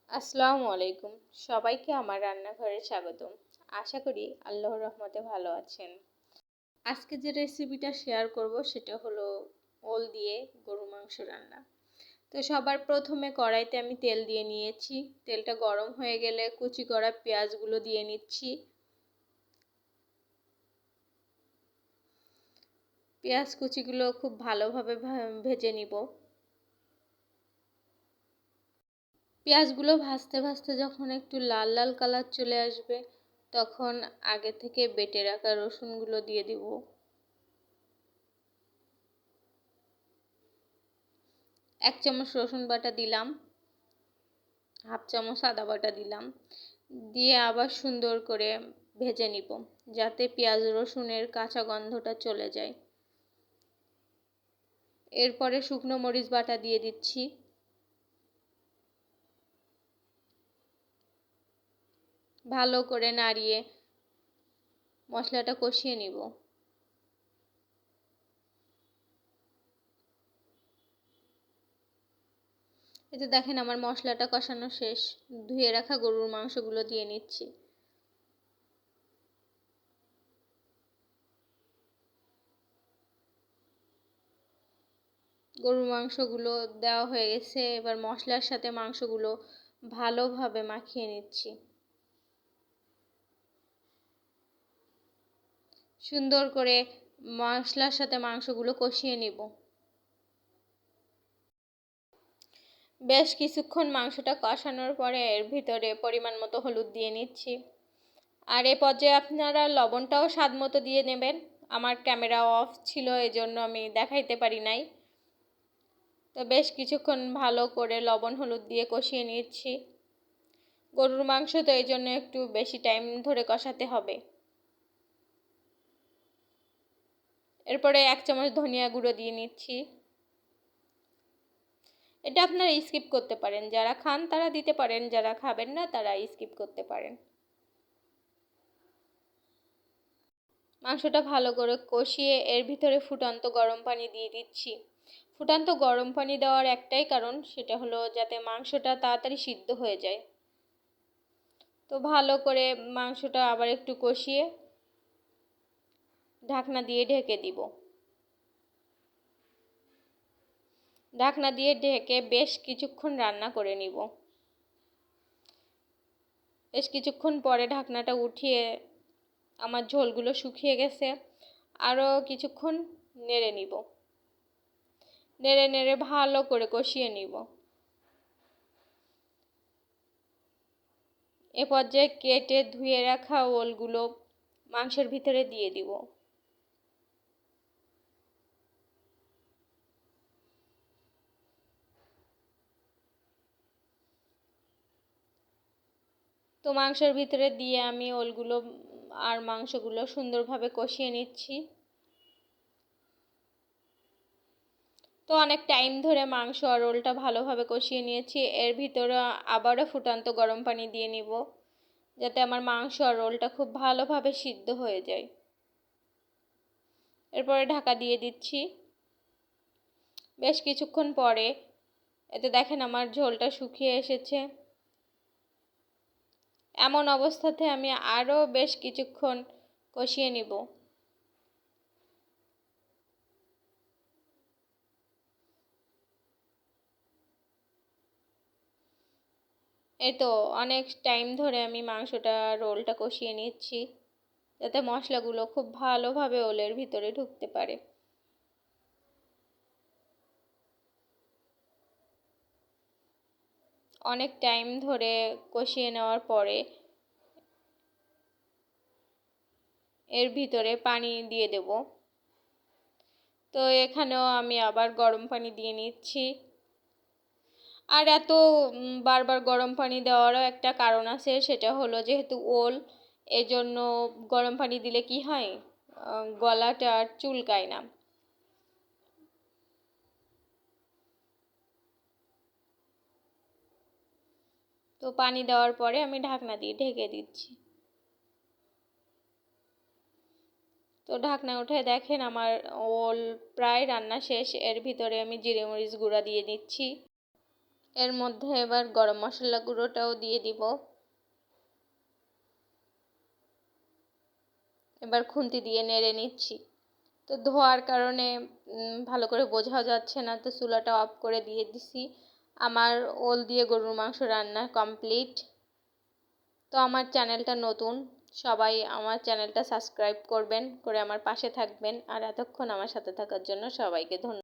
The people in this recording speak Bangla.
আসসালামু আলাইকুম। সবাইকে আমার রান্নাঘরে স্বাগতম। আশা করি আল্লাহর রহমতে ভালো আছেন। আজকে যে রেসিপিটা শেয়ার করব সেটা হলো ওল দিয়ে গরু মাংস রান্না। তো সবার প্রথমে কড়াইতে আমি তেল দিয়ে নিয়েছি। তেলটা গরম হয়ে গেলে কুচি করা পেঁয়াজগুলো দিয়ে নিচ্ছি। পেঁয়াজ কুচিগুলো খুব ভালোভাবে ভেজে নিব। পেঁয়াজগুলো ভাজতে ভাজতে যখন একটু লাল লাল কালার চলে আসবে তখন আগে থেকে বেটে রাখা রসুনগুলো দিয়ে দিব। 1 চামচ রসুন বাটা দিলাম, 1/2 চামচ আদা বাটা দিলাম, দিয়ে আবার সুন্দর করে ভেজে নিব যাতে পেঁয়াজ রসুনের কাঁচা গন্ধটা চলে যায়। এরপরে শুকনো মরিচ বাটা দিয়ে দিচ্ছি। ভালো করে নাড়িয়ে মশলাটা কষিয়ে নিব। এই যে দেখেন আমার মশলাটা কষানো শেষ। ধুয়ে রাখা গরুর মাংসগুলো দিয়ে নিচ্ছি। গরুর মাংসগুলো দেওয়া হয়ে গেছে। এবার মশলার সাথে মাংসগুলো ভালোভাবে মাখিয়ে নিচ্ছি। সুন্দর করে মশলার সাথে মাংসগুলো কষিয়ে নিব। বেশ কিছুক্ষণ মাংসটা কষানোর পরে এর ভিতরে পরিমাণ মতো হলুদ দিয়ে নিচ্ছি। আর এ পর্যায়ে আপনারা লবণটাও স্বাদ মতো দিয়ে নেবেন। আমার ক্যামেরা অফ ছিল, এজন্য আমি দেখাইতে পারি নাই। তো বেশ কিছুক্ষণ ভালো করে লবণ হলুদ দিয়ে কষিয়ে নিচ্ছি। গরুর মাংস তো এই জন্য একটু বেশি টাইম ধরে কষাতে হবে। এরপরে 1 চামচ ধনিয়া গুঁড়ো দিয়ে নিচ্ছি। এটা আপনারা স্কিপ করতে পারেন, যারা খান তারা দিতে পারেন, যারা খাবেন না তারা স্কিপ করতে পারেন। মাংসটা ভালো করে কষিয়ে এর ভিতরে ফুটন্ত গরম পানি দিয়ে দিচ্ছি। ফুটন্ত গরম পানি দেওয়ার একটাই কারণ, সেটা হলো যাতে মাংসটা তাড়াতাড়ি সিদ্ধ হয়ে যায়। তো ভালো করে মাংসটা আবার একটু কষিয়ে ঢাকনা দিয়ে ঢেকে দিব। ঢাকনা দিয়ে ঢেকে বেশ কিছুক্ষণ রান্না করে নিব। বেশ কিছুক্ষণ পরে ঢাকনাটা উঠিয়ে আমার ঝোলগুলো শুকিয়ে গেছে। আরও কিছুক্ষণ নেড়ে নিব। নেড়ে নেড়ে ভালো করে কষিয়ে নিব। এ পর্যায়ে কেটে ধুয়ে রাখা ওলগুলো মাংসের ভিতরে দিয়ে দিব। তো মাংসের ভিতরে দিয়ে আমি ওলগুলো আর মাংসগুলো সুন্দরভাবে কষিয়ে নিচ্ছি। তো অনেক টাইম ধরে মাংস আর ওলটা ভালোভাবে কষিয়ে নিয়েছি। এর ভিতরে আবারও ফুটন্ত গরম পানি দিয়ে নিব যাতে আমার মাংস আর ওলটা খুব ভালোভাবে সিদ্ধ হয়ে যায়। এরপরে ঢাকা দিয়ে দিচ্ছি। বেশ কিছুক্ষণ পরে এতে দেখেন আমার ঝোলটা শুকিয়ে এসেছে। এমন অবস্থাতে আমি আরও বেশ কিছুক্ষণ কষিয়ে নিব। এই তো অনেক টাইম ধরে আমি মাংসটা রোলটা কষিয়ে নিচ্ছি যাতে মশলাগুলো খুব ভালোভাবে ওলের ভিতরে ঢুকতে পারে। অনেক টাইম ধরে কষিয়ে নেওয়ার পরে এর ভিতরে পানি দিয়ে দেব। তো এখানেও আমি আবার গরম পানি দিয়ে নিচ্ছি। আর এত বারবার গরম পানি দেওয়ারও একটা কারণ আছে, সেটা হলো যেহেতু ওল, এজন্য গরম পানি দিলে কি হয়, গলাটা আর চুলকায় না। তো পানি দেওয়ার পরে আমি ঢাকনা দিয়ে ঢেকে দিচ্ছি। তো ঢাকনা উঠে দেখেন আমার ওল প্রায় রান্না শেষ। এর ভিতরে আমি জিরে মরিচ গুঁড়া দিয়ে দিচ্ছি। এর মধ্যে এবার গরম মশলা গুঁড়োটাও দিয়ে দিব। এবার খুন্তি দিয়ে নেড়ে নিচ্ছি। তো ধোয়ার কারণে ভালো করে বোঝাও যাচ্ছে না, তো চুলাটা অফ করে দিয়ে দিছি। আমার ওল দিয়ে গরুর মাংস রান্না কমপ্লিট। তো আমার চ্যানেলটা নতুন, সবাই আমার চ্যানেলটা সাবস্ক্রাইব করবেন, করে আমার পাশে থাকবেন। আর এতক্ষণ আমার সাথে থাকার জন্য সবাইকে ধন্যবাদ।